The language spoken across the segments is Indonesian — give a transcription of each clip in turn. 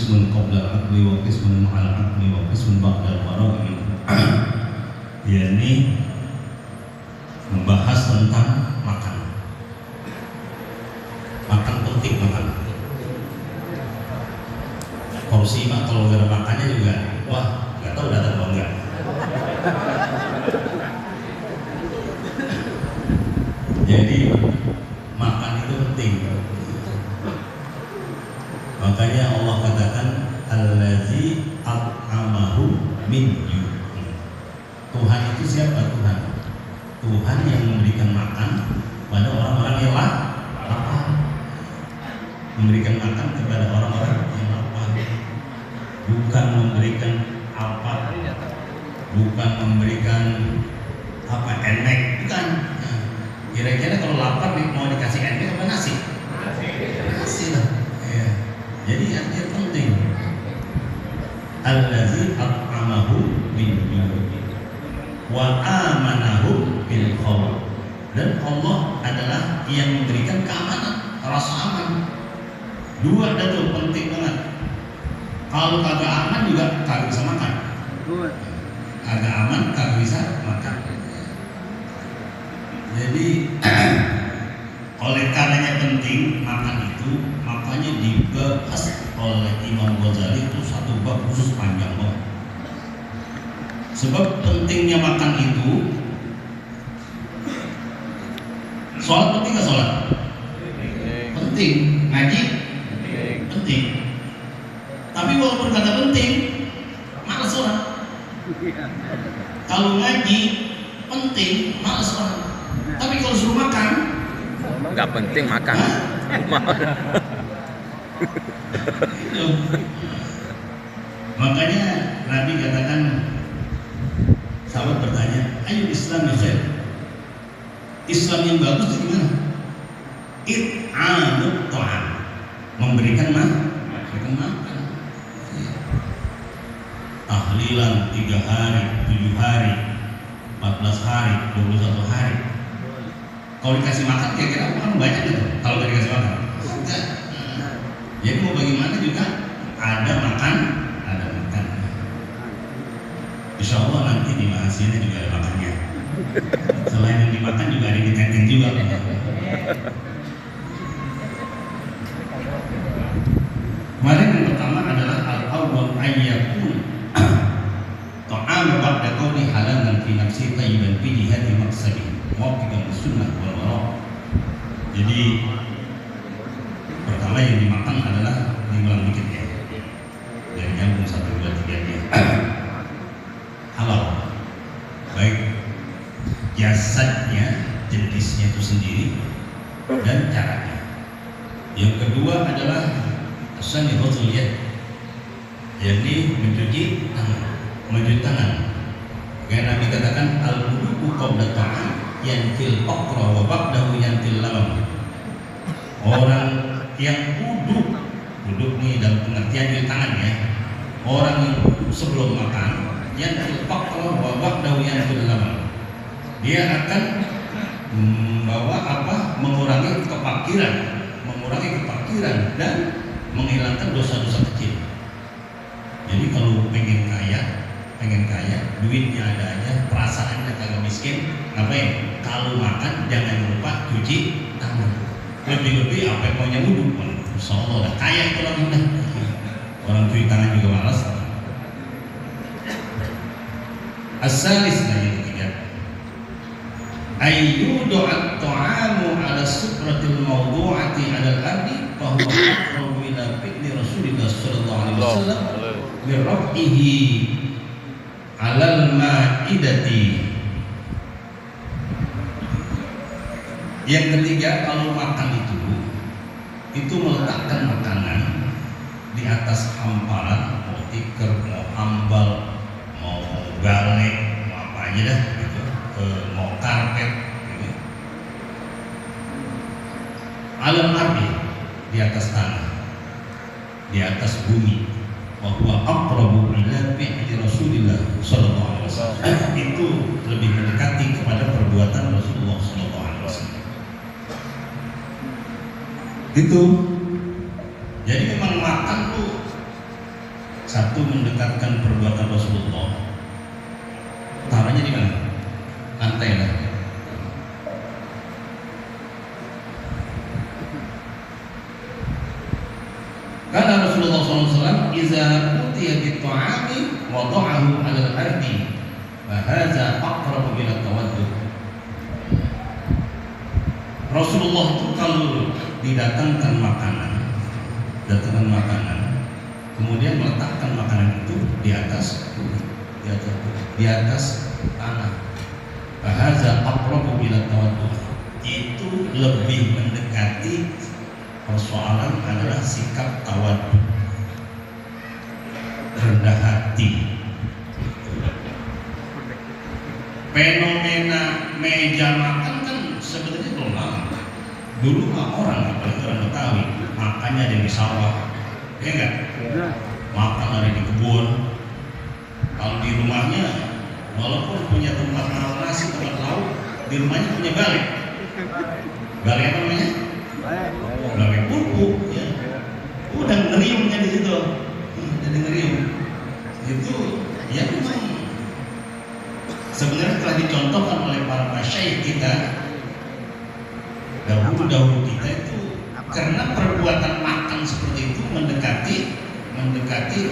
qismun qabla al-aqli wa qismun ma'al aqli wa qismun ba'da al-wara'i. Yakni membahas tentang makan. Makan penting, makan. Porsi mah kalau gak ada makannya juga, wah nggak tahu datang atau enggak. Jadi makan itu penting. Makanya Allah katakan allazi at'amahu min ju'. Tuhan itu siapa? Tuhan. Tuhan yang memberikan makan pada orang-orang yang lapar. Memberikan makan kepada orang-orang yang lapar. Bukan memberikan apa? Bukan memberikan apa? Enek, bukan. Kira-kira kalau lapar mau dikasih enek apa nasi? Nasi lah. Ya. Jadi artinya penting. Allazi at'amahu min ju' wa amanahu bil khawf. Dan Allah adalah yang memberikan keamanan, rasa aman. Dua itu penting banget. Kalau kagak aman juga kagak bisa makan. Kagak aman kagak bisa makan. Jadi oleh karenanya penting makan itu, makanya dibahas oleh Imam Ghazali itu satu bab khusus panjang banget. Sebab pentingnya makan itu, sholat penting nggak sholat? Penting. Ngaji? Penting. Tapi walaupun kata penting, malas sholat. Kalau ngaji penting, malas sholat. Tapi kalau suruh makan, nggak penting makan. Makanya Nabi katakan, sahabat bertanya, ayo Islam ya khair. Islam yang bagus itu gimana? It'amut ta'am, memberikan makan. Tahlilan 3 hari, 7 hari, 14 hari, 21 hari. Kalau dikasih makan kira-kira orang banyak gitu. Kalau nggak dikasih makan, enggak. Jadi mau bagaimana juga ada makan. Insya Allah nanti di Mahasiswa juga ada makannya. Selain yang dimakan juga ada yang ditenteng juga. Kemarin yang pertama adalah al-awwal ayyakun ta'am ba'da qawli halalan fi nafsi tayyiban fi jihati maqsadi muwafiqan sunnah wal wara'. Jadi pertama yang dimakan adalah diulang dikit ya. Dari nyambung 1, 2, 3 dia. Halal, baik jasadnya, jenisnya itu sendiri dan caranya. Yang kedua adalah sanihatul yad, jadi mencuci tangan. Kayak Nabi katakan al-wudu qabla ta'am yanfil aqra wa ba'dahu yanfil lamam. Orang yang wuduk nih dalam pengertian cuci tangan ya. Orang yang sebelum makan yang terpaksa wabak daun yang terlama, dia akan membawa mengurangi kepakiran dan menghilangkan dosa-dosa kecil. Jadi kalau pengen kaya, duitnya ada aja, perasaannya kagak miskin, ngapain? Kalau makan jangan lupa cuci tangan. Lebih-lebih apa yang maunya wudhu, insya Allah udah kaya itu orang udah. Orang cuci tangan juga malas. As-salis yang ketiga, ayyudu at-ta'amu ala sutratil mawdu'ati ala al-ardi fa huwa aqrabu ila fi'li Rasulillah sallallahu alaihi wasallam bi raf'ihi ala al-ma'idati. Yang ketiga, kalau makan itu meletakkan makanan di atas hamparan, mau tikar, mau ambal, mau galek, mau apa aja dah gitu, mau karpet gitu. Alam ardi, di atas tanah, di atas bumi. Wa huwa aqrabu ila fi'li Rasulillah sallallahu alaihi wasallam. Itu lebih mendekati kepada perbuatan Rasulullah sallallahu alaihi wasallam. Itu. Jadi memang makan tuh Satu, mendekatkan perbuatan Rasulullah. Taruhnya di mana? Lantai lah. Karena Rasulullah SAW iza utiya bit-ta'ami wada'ahu 'ala al-ardi wa hadza aqrabu ila tawadduh. Rasulullah itu kalau didatangkan makanan, kemudian meletakkan makanan itu di atas tanah. Wa hadza aqrabu ila tawadduh. Itu lebih mendekati persoalan adalah sikap tawaddu, rendah hati. Fenomena meja makan kan sebetulnya belum lama. Dulu orang, apalagi orang Betawi, makannya ada di sawah, ya enggak? Makan ada di kebun. Kalau di rumahnya, walaupun punya tempat naruh nasi, tempat lauk, di rumahnya punya balai. Balai apa namanya? Balai pupuk, ya. Udah ngeriumnya di situ, jadi ngerium. Itu, ya memang sebenarnya telah dicontohkan oleh para masyaikh kita dahulu kita itu, karena perbuatan makan seperti itu mendekati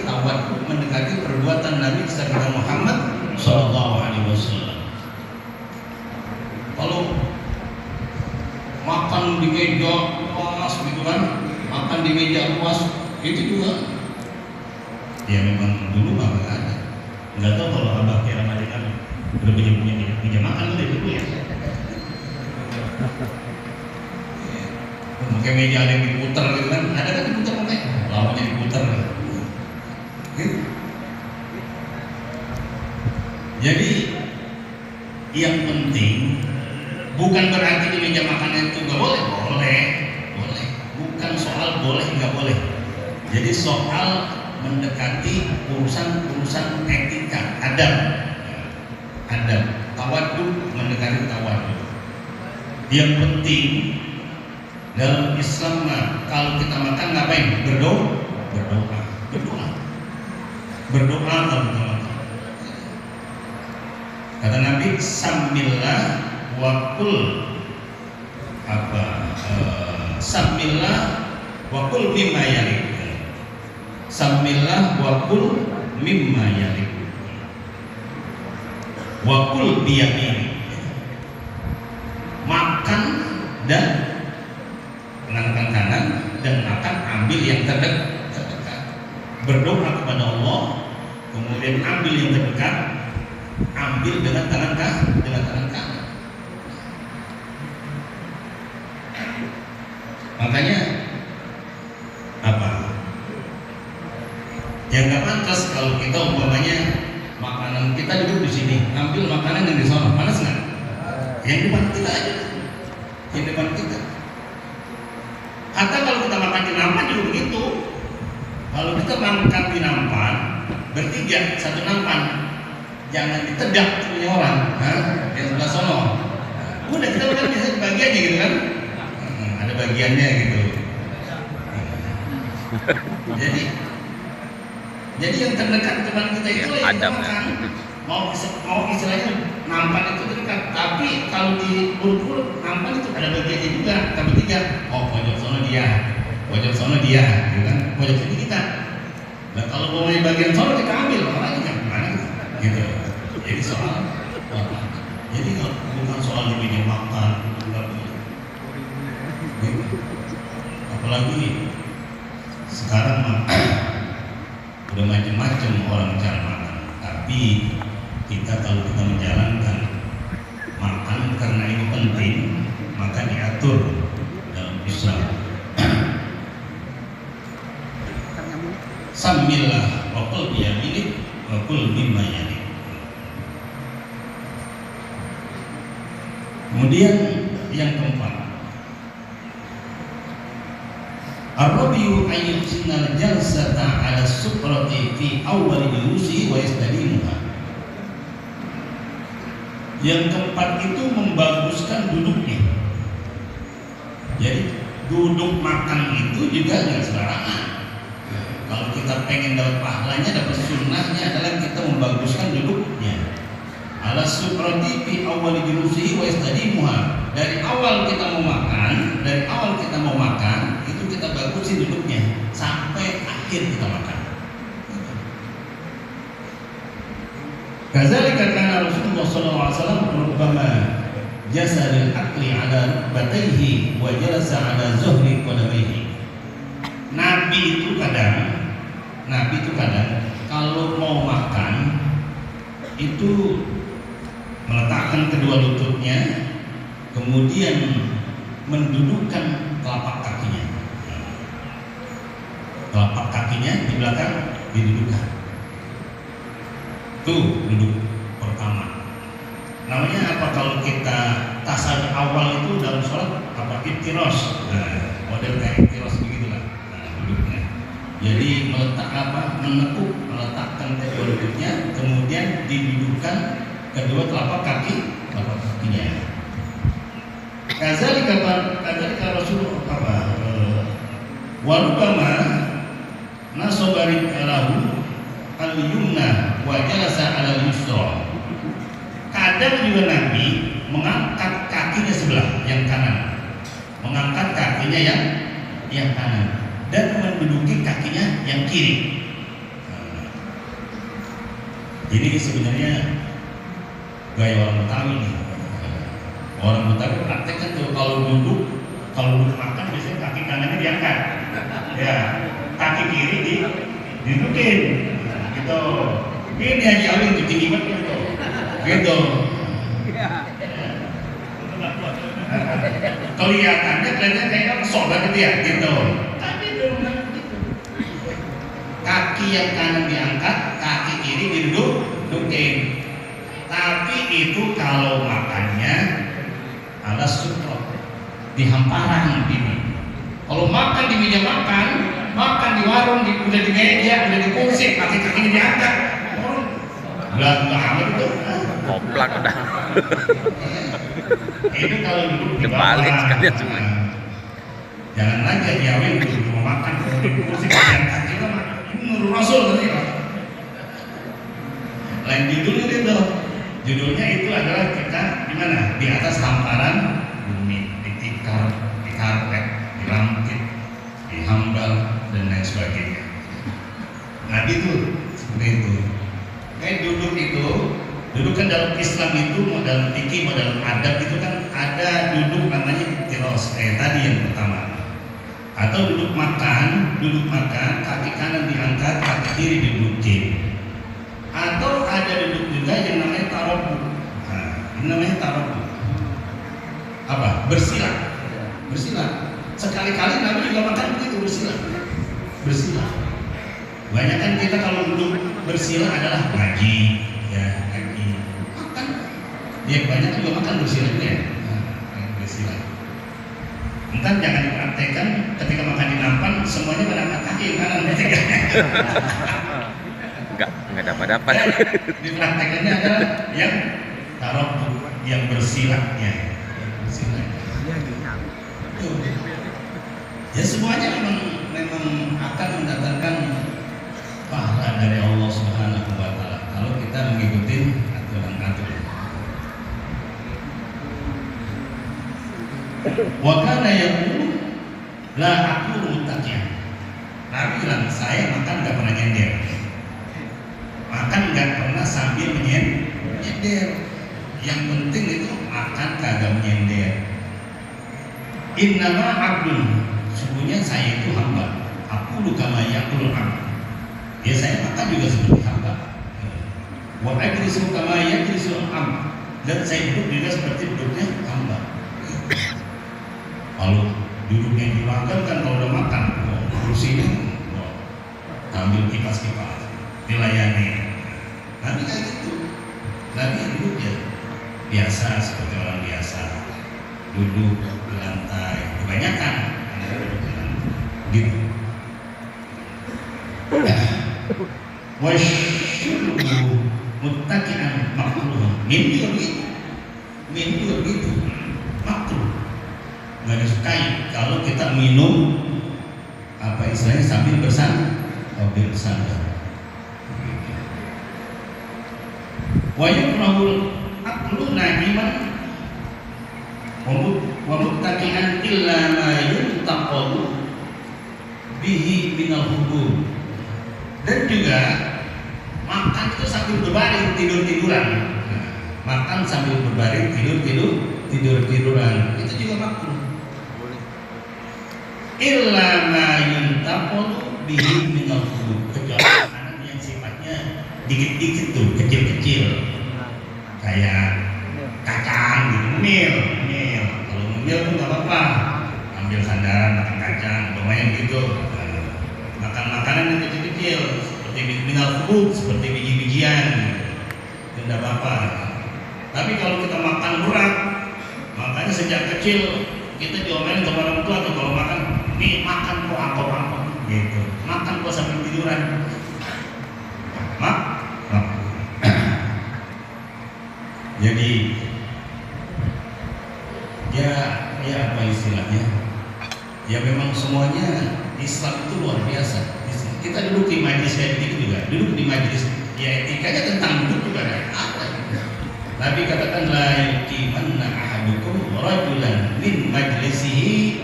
tawaddu, mendekati perbuatan Nabi kita Muhammad Sallallahu Alaihi Wasallam. Kalau makan di meja luas gitu kan, makan di meja luas itu juga, ya memang dulu nggak ada. Nggak tahu kalau Abah Kira Malik kan udah punya meja makan dari dulu ya. Mungkin meja ada yang diputar gitu kan, ada kan diputar makanya, lawannya diputar. Jadi yang penting bukan berarti di meja makanan itu nggak boleh, boleh. Bukan soal boleh nggak boleh. Jadi soal mendekati urusan etika, adab, tawaddu, mendekati tawaddu. Yang penting dalam Islam kalau kita makan ngapain? Berdoa kalau kita makan. Kata Nabi, samillah wa kul samillah wa kul mimma yalik. Samillah wa kul mimma yalik. Wa kul biyamini. Makan dan menangkan kanan dan makan ambil yang terdekat. Berdoa kepada Allah, kemudian ambil yang terdekat, ambil dengan tangan kanan. Makanya apa? Yang nggak pantas kalau kita umpamanya makanan kita duduk di sini, ambil makanan yang di sana, panas nggak? Yang depan kita aja, yang depan kita. Atau kalau kita makan di nampan juga begitu. Kalau kita makan di nampan bertiga, satu nampan, jangan ditedak punya orang, yang sebelah sono. Udah kita makan biasa di bagiannya gitu kan, ada bagiannya gitu. Jadi yang terdekat depan kita itu yang kita makan. Mau istilahnya nampan itu dekat, tapi kalau di urut-urut nampan itu ada bagiannya juga, kita bertiga. Oh, pojok sono dia, gitu kan? Pojok sini kita. Nah kalau mau di bagian sono kita ambil, orangnya kan mana gitu. Jadi jadi bukan soal di meja makan, gitu. Apalagi sekarang udah macam-macam orang cara makan, tapi kita kalau kita menjalankan makan karena ini penting, maka diatur dalam Islam. Samillah wa qul biyaminik wa qul mimma yalik. Kemudian yang keempat, ar-rabiu ayyuhsinal jalsata ala sukrati fi awal julusi wa yastadimuha. Yang keempat itu membaguskan duduknya. Jadi duduk makan itu juga nggak sembarangan. kalau kita pengen dapat pahalanya, dapat sunnahnya adalah kita membaguskan duduknya. Ala suprati fi awal julusihi wa yastadimuha. Dari awal kita mau makan, itu kita bagusin duduknya sampai akhir kita makan. Kadzalika kana Rasulullah sallallahu alaihi wasallam rubbama jasa lil akli ala rukbatayhi wa jalasa ala zuhri qadamaihi. Nabi itu kadang kalau mau makan itu meletakkan kedua lututnya, kemudian mendudukkan telapak kakinya di belakang didudukkan. Tuh duduk pertama. Namanya apa kalau kita tasawuf awal itu dalam sholat apa? Iftiros. Nah, model kayak iftiros begitulah. Nah, duduknya. Jadi meletakkan kedua lututnya, kemudian didudukkan kedua telapak kakinya. Kadzalika Rasulullah wa rubbama nasobari lahu al-yumna wa jalasa ala al-yusra. Kadang juga Nabi mengangkat kakinya sebelah yang kanan, yang kanan dan menduduki kakinya yang kiri. Ini sebenarnya gaya orang Betawi nih. Orang Betawi prakteknya tuh kalau duduk makan biasanya kaki kanannya diangkat, ya kaki kiri didudukin, gitu. Ini Haji Awin tuh tinggi banget gitu. Kelihatannya kayak sobat gitu ya, gitu. Tapi bukan begitu. Kaki yang kanan diangkat, kaki kiri didudukin. Tapi itu kalau makannya ala sutra, di hamparan ini. Kalau makan di meja makan di warung, udah di meja, udah di kursi, kaki-kakinya diangkat. Nggak amat itu. Koplak udah. Itu kalau duduk di Dibalik bawah. sekalian semua. Jangan lagi diawin duduk mau makan di kursi kaki mah. Ini Nurul Rasul tadi. Lain judulnya itu. Judulnya itu adalah kita di mana? Di atas hamparan bumi, di tikar, di karpet, di lantai, di hambal dan lain sebagainya. Nabi itu seperti itu. Kayak duduk kan dalam Islam itu, dalam fikih, dalam adab itu kan ada duduk namanya tiros, tadi yang pertama. Atau duduk makan, kaki kanan diangkat, kaki kiri didudukin. Atau ada duduk juga yang namanya tarobu. Nah, ini namanya tarobu. Apa? Bersila. Sekali-kali Nabi juga makan begitu, bersila. Banyak kan kita kalau duduk bersila adalah ngaji, ya ngaji. Makan. Ya banyak juga makan bersila juga ya. Bersila. Entar jangan dipraktekkan ketika makan di nampan semuanya pada angkat kaki kanan. Enggak dapat. Dipraktekannya adalah yang taruh yang bersilanya. Ya semuanya memang akan mendatangkan pahala dari Allah Subhanahu wa taala kalau kita mengikuti aturan-aturan. Wa kana yaqulu la aqulu muttaqiyan. Nabi bilang saya makan enggak pernah nyender. Makan enggak pernah sambil nyender. Yang penting itu makan kagak nyender. Innama abdun, sesungguhnya saya itu hamba. Aku kama yaqulul abd. Ya saya makan juga seperti hamba. Wa ajlisu kama yajlisul abd. Dan saya duduk juga seperti duduknya hamba. Kalau duduknya di belakang kan kalau udah makan, kursinya ambil kipas-kipas, dilayani. Nabi kayak gitu. Nabi duduk ya biasa seperti orang biasa, duduk di lantai. Kebanyakan gitu. Wasyurubu muttaqi'an makruh. Min juga begitu. Makruh. Nggak disukai kalau kita minum apa istilahnya sambil mobil sandal. Wa yukrahul aklu nahiman wa muttaqi'an illa ma yuntaqalu bihi minal hubub. Dan juga makan itu sambil berbaring tidur-tiduran. Makan sambil berbaring tidur-tiduran itu juga makruh. Illa ma yuntaqalu bihi minal hubub, kecuali makanan yang sifatnya dikit-dikit tuh, kecil-kecil, kayak kacang gitu, mil. Kalau mil tuh nggak apa-apa, ambil sandaran makan kacang, lumayan gitu. Makan makanan yang kecil-kecil seperti minal hubub, seperti biji-bijian, itu nggak apa-apa. Tapi kalau kita makan berat, makanya sejak kecil kita diomelin sama orang tua tuh kalau makan, nih makan kok angkot gitu, makan kok sambil tiduran. Jadi ya apa istilahnya? Ya memang semuanya Islam itu luar biasa. Kita duduk di majelis kayak begitu juga, duduk di majelis ya etikanya tentang duduk juga ada. Nabi katakan la yuqimanna ahadukum rajulan min majlisihi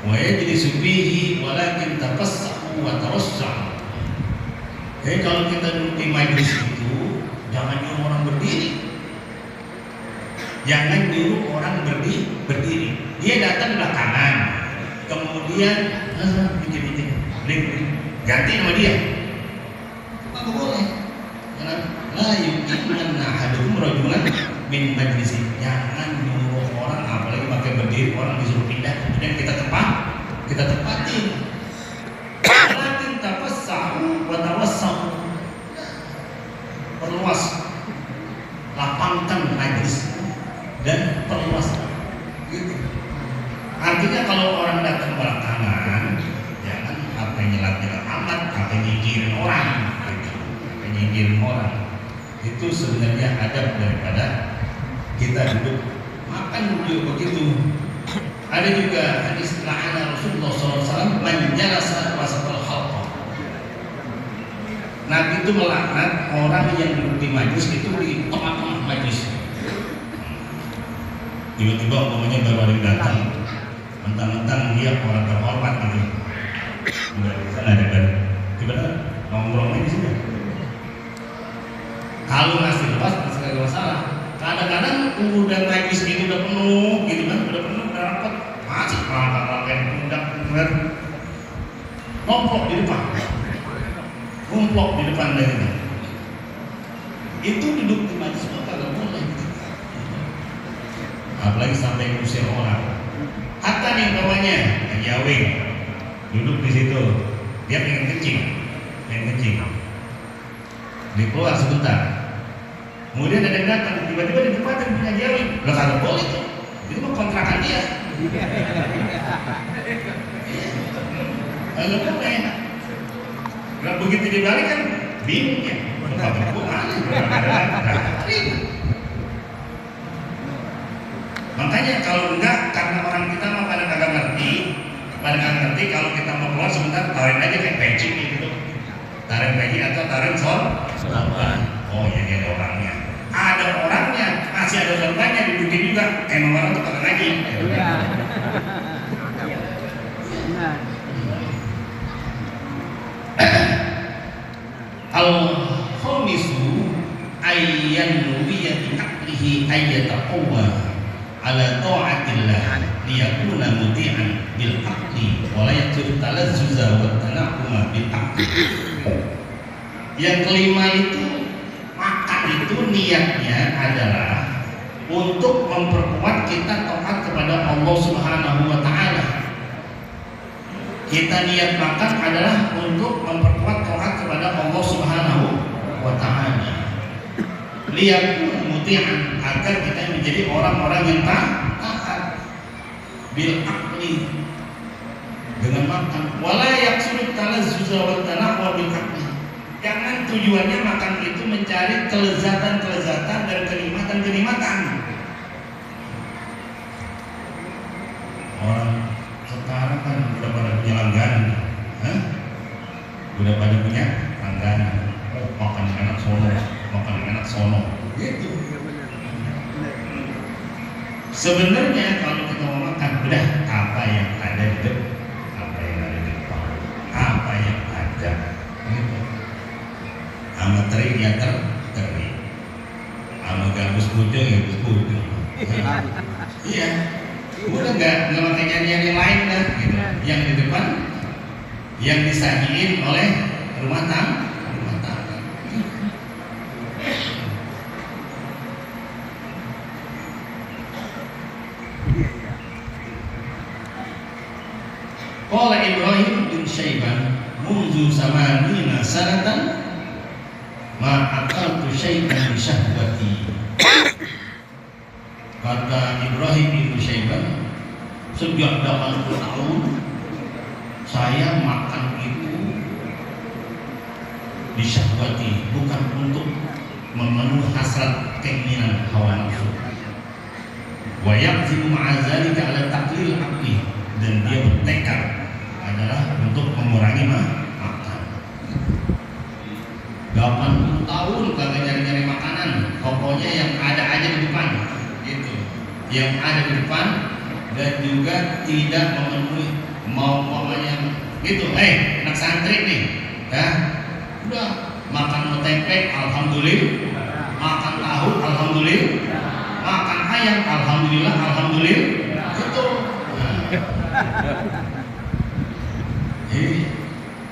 wa yajlisu fihi walakin tafassahu wa tawassahu. Jadi kalau kita duduk di majelis itu jangan nyuruh orang berdiri. Jangan nyuruh orang berdiri. Dia datang belakangan, kemudian ganti nama dia. Apa boleh? La yuqimanna ahadukum rajulan min majlisi. Jangan nyuruh orang, apalagi pakai berdiri, orang disuruh pindah, kemudian kita tepatin. Walakin tafassahu wa tawassahu. Perluas, lapangkan majlis dan perluas gitu. Artinya kalau orang datang belakangan, jangan apa nyelat-nyelat amat, apa nyingkirin orang gitu. Apa nyingkirin orang. Itu sebenarnya adab daripada kita duduk makan juga begitu. Ada juga hadis la'ana Rasulullah SAW man jalasa wasatal khalqah. Nabi itu melaknat orang yang duduk di majlis itu di tengah-tengah majlis. Tiba-tiba umpamanya baru ada yang datang, mentang-mentang dia orang terhormat gitu. Enggak bisa ada kan? Tiba-tiba nongkrong di sini. Kalau masih lepas masih nggak masalah. Kadang-kadang udah majlis itu udah penuh, gitu kan? Udah penuh, udah rapat, masih makan pundak, nongkrong di depan. Kumplok di depan dari itu duduk di majlis maka nggak boleh, apalagi sampai ngusir orang. Hatta nih bawahnya lagi awing duduk di situ, dia pengen kencing, dia keluar sebentar, kemudian ada yang datang tiba-tiba di depan dan punya jawing, lo kagak boleh tuh, itu mah kontrakan dia, kagak boleh. Nah, begitu dibalik kan bingung ya, makanya kalau enggak, karena orang kita mah pada kagak ngerti, kalau kita mau keluar sebentar tarik aja kayak peci gitu, tarik peci atau tarik sorban. Oh iya, ada orangnya, masih ada sorbannya, dudukin juga, emang orang tuh kagak ngaji. Al-khamisu ayyan nuwiyya bi aqlihi ayyataqawwa ala ta'atillah liyakuna muti'an bil aqli wa la yatur talazzuza wa tanaquma bil aqli. Yang kelima itu makan itu niatnya adalah untuk memperkuat kita taat kepada Allah Subhanahu wa taala. Kita niat makan adalah untuk memperkuat taat kepada Allah Subhanahu wa taala. Liyakun muti'an, agar kita menjadi orang-orang yang taat bil aqli, dengan makan. Wala yaqsud talazzuza wa tanaqwa bil aqli. Jangan tujuannya makan itu mencari kelezatan-kelezatan dan kenikmatan-kenikmatan. Orang sekarang kan udah pada punya langganan, udah pada punya langganan, makan enak sono, makan enak sono, gitu. Sebenarnya kalau kita mau makan, udah apa yang ada di depan, apa yang ada di depan, apa yang ada, gitu. Sama teri ya teri, sama gabus pucung ya gabus pucung. Iya, udah nggak pakai nyanyian yang lain dah, gitu. Yang di depan, yang disajiin oleh rumah tangga. Qala Ibrahim bin Syaiban munzu samanina sanatan ma akaltu syai'an bi syahwati. Kata Ibrahim bin Syaiban, sejak 80 tahun saya makan itu bi syahwati, bukan untuk memenuhi hasrat keinginan hawa nafsu. Wa yaqzimu ma'a dzalika ala taqlil aqli, dan dia bertekad adalah untuk mengurangi makan. 80 tahun kagak nyari-nyari makanan, pokoknya yang ada aja di depan, gitu. Yang ada di depan, dan juga tidak memenuhi pokoknya gitu. Anak santri nih, ya, udah makan mie tempe, alhamdulillah, makan tahu, alhamdulillah, makan ayam, alhamdulillah, gitu.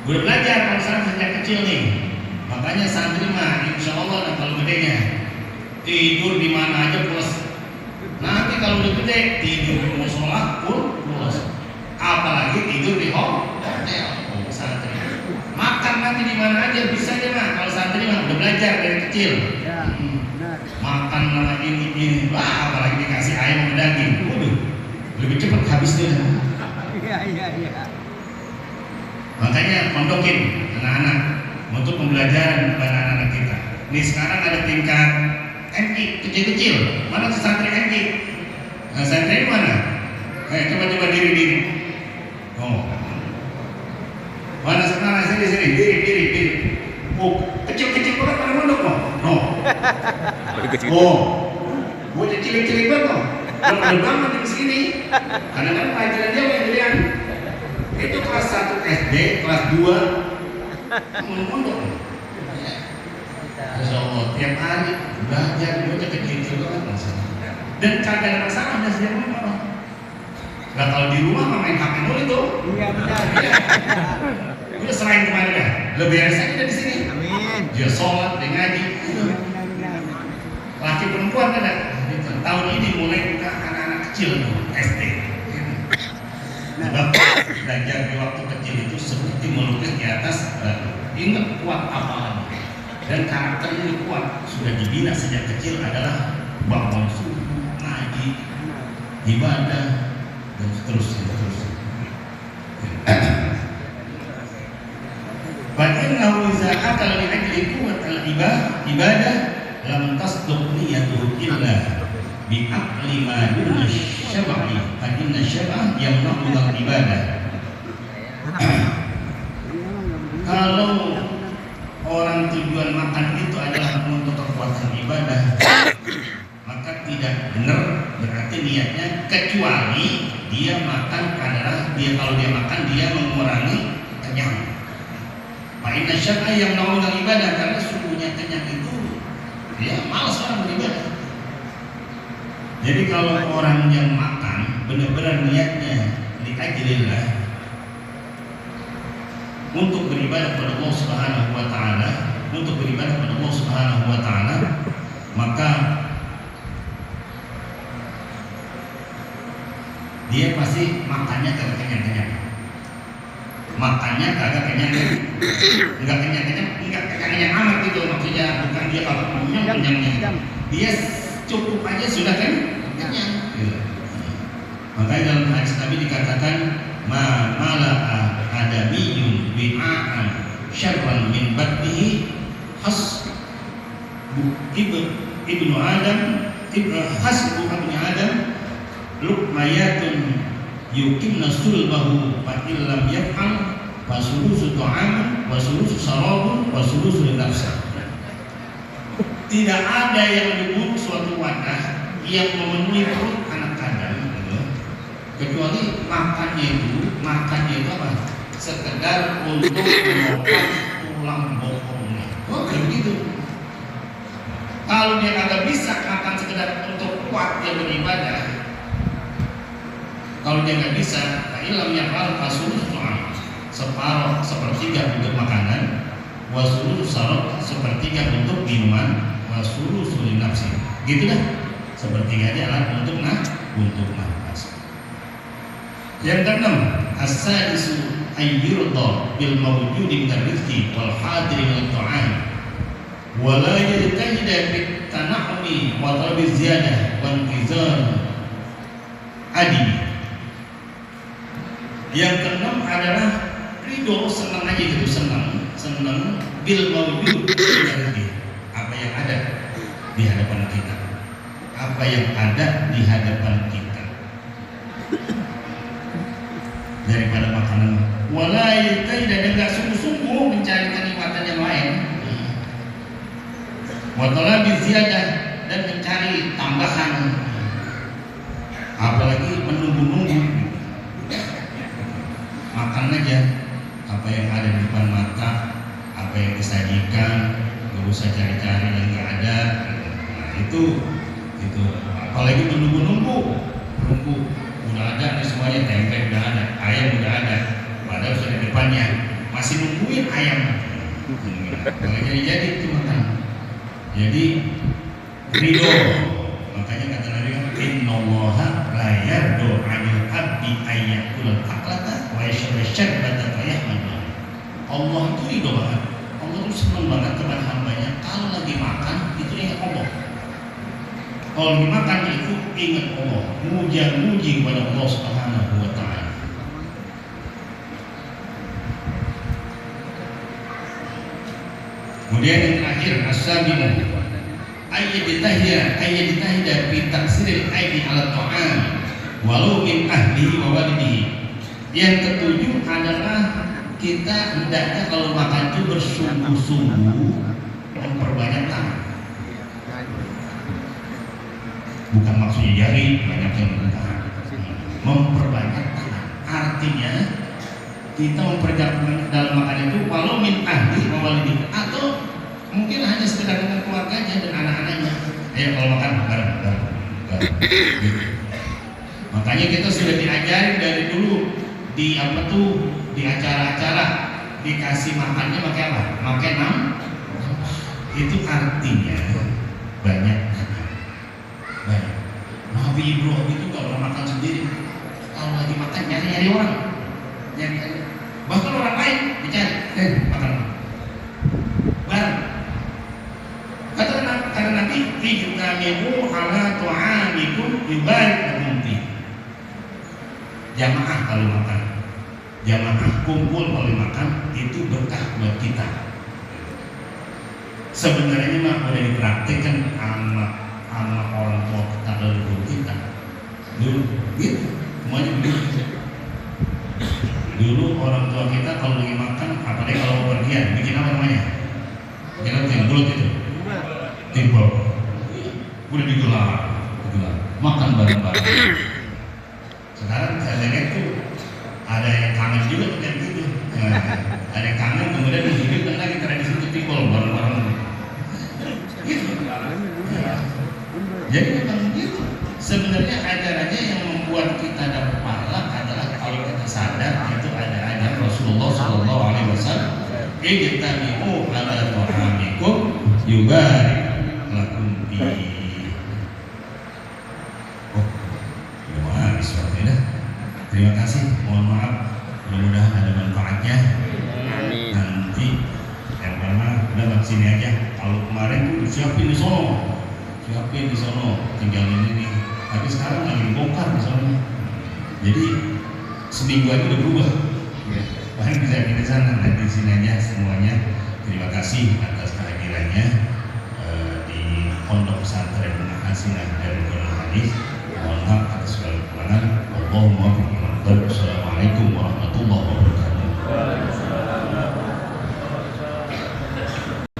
Udah belajar kalau santri sejak kecil nih, makanya santri mah insya Allah kalau gedenya tidur di mana aja plus. Nanti kalau udah gede tidur di musola pun plus, apalagi tidur di hotel. Santri makan nanti di mana aja bisa aja mah kalau santri mah udah belajar dari kecil. Makan nama ini, wah apalagi dikasih ayam sama daging, waduh lebih cepat habisnya. Iya. Makanya pondokin anak-anak untuk pembelajaran kepada anak-anak kita. Nih sekarang ada tingkat MI kecil-kecil. Mana santri MI? Nah, santri mana? Coba diri. Oh. Mana sekarang sini diri. Oh, kecil-kecil banget pada mondok kok. No. Oh. Bocah cilik-cilik banget kok. Kalau banget di sini. Kadang-kadang pelajaran dia yang gedean. Itu kelas 1 SD, kelas 2 mondok. Masya Allah, tiap hari belajar, bocah kecil banget masalah. Dan kagak ada masalah, ada sejak mana. Nah kalau di rumah mah main HP dulu itu. Iya benar. Udah selain kemana dah, lebih beres aja dari sini. Amin. Dia sholat, dia ngaji. Laki perempuan kan ada. Tahun ini mulai buka anak-anak kecil tuh, SD. Sebab belajar di waktu kecil itu seperti melukis di atas batu. Ingat kuat amalan dan karakternya kuat, sudah dibina sejak kecil adalah bangun subuh, ngaji, ibadah dan seterusnya. Bagaimana iza akal li ajli quwwat al-ibadah lam tasduq niyatuhu illa bi aqli ma duna syab'i fa inna syab'a yamna'u al-ibadah. Kalau orang tujuan makan itu adalah untuk kekuatan ibadah, maka tidak benar berarti niatnya, kecuali dia makan adalah kalau dia makan dia mengurangi kenyang. Fa inna syab'a yamna'u al-ibadah, karena sungguhnya kenyang itu dia malas orang beribadah. Jadi kalau orang yang makan benar-benar niatnya li'ajlillah, untuk beribadah kepada Allah Subhanahu wa taala, maka dia pasti makannya kagak kenyang-kenyang. Makannya kagak kenyang-kenyang. Enggak kenyang-kenyang, enggak kenyang amat gitu maksudnya, bukan dia kagak kenyang. Dia cukup aja sudah kan kenyang. Makanya dalam hadis Nabi dikatakan mala'a adamiyun bi'a'an syarran min batnihi ibnu Adam hasbu ibnu Adam luqmayatun yuqimna sulbahu fa illam yaf'al fasulusu ta'amun, wasulusu sarabun, wasulusu linafsa. Tidak ada yang menyebut suatu wadah yang memenuhi perut anak Adam, gitu, kecuali makannya itu apa? Sekedar untuk memotong tulang bokongnya. Oh, kayak begitu. Kalau dia kagak bisa makan sekedar untuk kuat dia beribadah, kalau dia nggak bisa, ilam yang hal fasulus separuh sepertiga untuk makanan, wasulus sarok sepertiga untuk minuman, wasulus nafsi. Gitu dah. Sepertiganya adalah untuk nafas. Yang keenam, as-sadisu ayyurda bil mawjudi min rizqi wal hadiri min ta'am. Wala yajtahida bit tanahumi wa talabi ziyadah wa intizar adi. Yang keenam adalah ridho, senang aja gitu, senang bil mawjud apa yang ada di hadapan kita, apa yang ada di hadapan kita daripada makanan. Wala yajtahida, dan enggak sungguh-sungguh mencari kenikmatan yang lain. Wa talabi ziyadah, dan mencari tambahan, apalagi menunggu-nunggu. Makan aja apa yang ada di depan mata, apa yang disajikan, nggak usah cari-cari yang nggak ada. Nah itu apalagi menunggu-nunggu udah ada nih semuanya, tempe udah ada, ayam udah ada, padahal sudah di depannya, masih nungguin ayam. Kalau jadi itu makan. Jadi ridho, makanya kata Nabi, innallaha la yardu 'anil 'abdi ayyakul aklata wa yashrabu syarbata fa yahmadu. Allah itu ridho banget. Allah itu senang banget kepada hambanya kalau lagi makan itu ingat Allah. Kalau lagi makan itu ingat Allah, muji kepada Allah Subhanahu wa taala. Kemudian yang terakhir, as-sabimu ayyaditahida fi taksiril aidi ala ta'am walau min ahlihi wa walidihi. Yang ketujuh adalah kita hendaknya kalau makan itu bersungguh-sungguh memperbanyak tangan. Bukan maksudnya jari banyak yang tangan, memperbanyak tangan. Artinya kita memperbanyak dalam makan itu walau min ahli wa walidihi, atau mungkin hanya sekedar dengan keluarganya dan anak-anaknya. Ayo kalau makan bareng. Gitu. Makanya kita sudah diajari dari dulu di acara-acara dikasih makannya pakai apa? Pakai itu artinya banyak. Baik. Nabi Ibrahim itu kalau makan sendiri, kalau lagi makan nyari orang, bahkan orang lain dicari, makan bareng. Karena Nabi ijtami'u ala tu'amikum yubarik lakum fi. Jamaah kalau makan, jamaah kumpul kalau makan itu berkah buat kita. Sebenarnya mah boleh dipraktikkan sama orang tua kita leluhur kita. Dulu gitu, semuanya begitu. Dulu orang tua kita kalau lagi makan, apalagi kalau pergian, bikin apa namanya? Bikin apa yang bulat itu? Timbal. Udah digelar, makan bareng-bareng. Sekarang saya lihat tuh ada yang kangen juga kayak gitu. Ada yang kangen kemudian dihidupkan lagi tradisi itu timbal bareng-bareng. Gitu. Jadi memang gitu. Sebenarnya ajarannya yang membuat kita dapat pahala adalah kalau kita sadar itu ada ajaran Rasulullah Shallallahu Alaihi Wasallam. Ijtami'u ala ta'amikum yubarik lakum fi. Oh, habis waktunya. Terima kasih. Mohon maaf. Mudah-mudahan ada manfaatnya. Nanti yang pertama udah sini aja. Kalau kemarin tuh siapin di sono, tinggal ini nih. Tapi sekarang lagi dibongkar di sono. Jadi seminggu aja udah berubah. Bahkan bisa di sana, nanti di sini aja semuanya. Terima kasih atas kehadirannya di Pondok Pesantren Hasanah Darul Hadis. Mohon maaf atas segala kekurangan. Assalamualaikum warahmatullahi wabarakatuh.